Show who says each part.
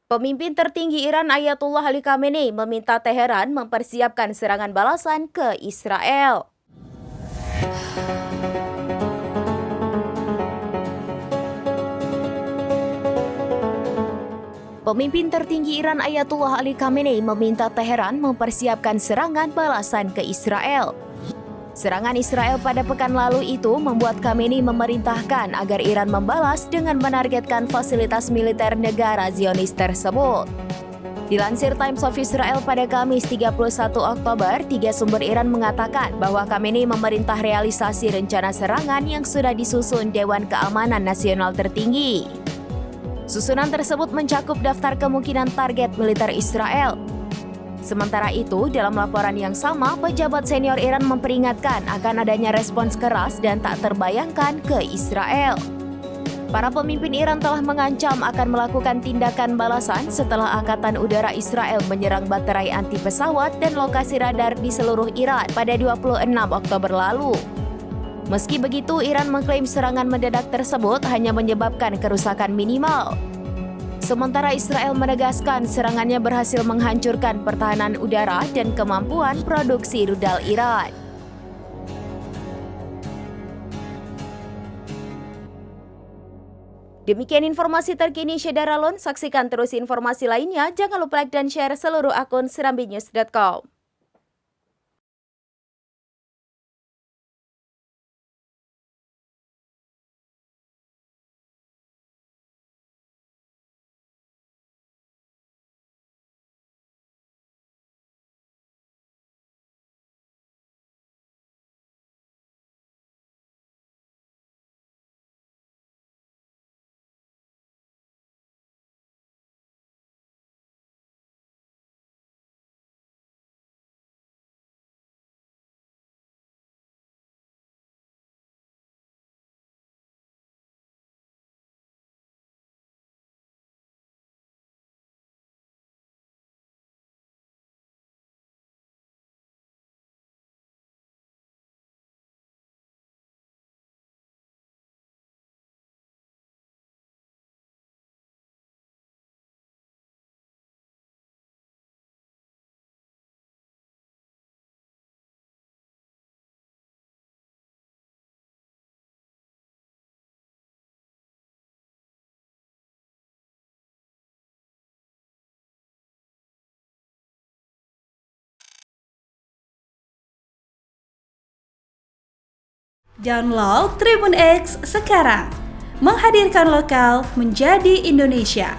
Speaker 1: Pemimpin tertinggi Iran Ayatullah Ali Khamenei meminta Teheran mempersiapkan serangan balasan ke Israel. Pemimpin tertinggi Iran Ayatullah Ali Khamenei meminta Teheran mempersiapkan serangan balasan ke Israel. Serangan Israel pada pekan lalu itu membuat Khamenei memerintahkan agar Iran membalas dengan menargetkan fasilitas militer negara Zionis tersebut. Dilansir Times of Israel pada Kamis 31 Oktober, 3 sumber Iran mengatakan bahwa Khamenei memerintah realisasi rencana serangan yang sudah disusun Dewan Keamanan Nasional tertinggi. Susunan tersebut mencakup daftar kemungkinan target militer Israel. Sementara itu, dalam laporan yang sama, pejabat senior Iran memperingatkan akan adanya respons keras dan tak terbayangkan ke Israel. Para pemimpin Iran telah mengancam akan melakukan tindakan balasan setelah Angkatan Udara Israel menyerang baterai anti pesawat dan lokasi radar di seluruh Iran pada 26 Oktober lalu. Meski begitu, Iran mengklaim serangan mendadak tersebut hanya menyebabkan kerusakan minimal. Sementara Israel menegaskan serangannya berhasil menghancurkan pertahanan udara dan kemampuan produksi rudal Iran. Demikian informasi terkini Syedara Lon. Saksikan terus informasi lainnya. Jangan lupa like dan share seluruh akun serambinews.com.
Speaker 2: Download Tribun X sekarang, menghadirkan lokal menjadi Indonesia.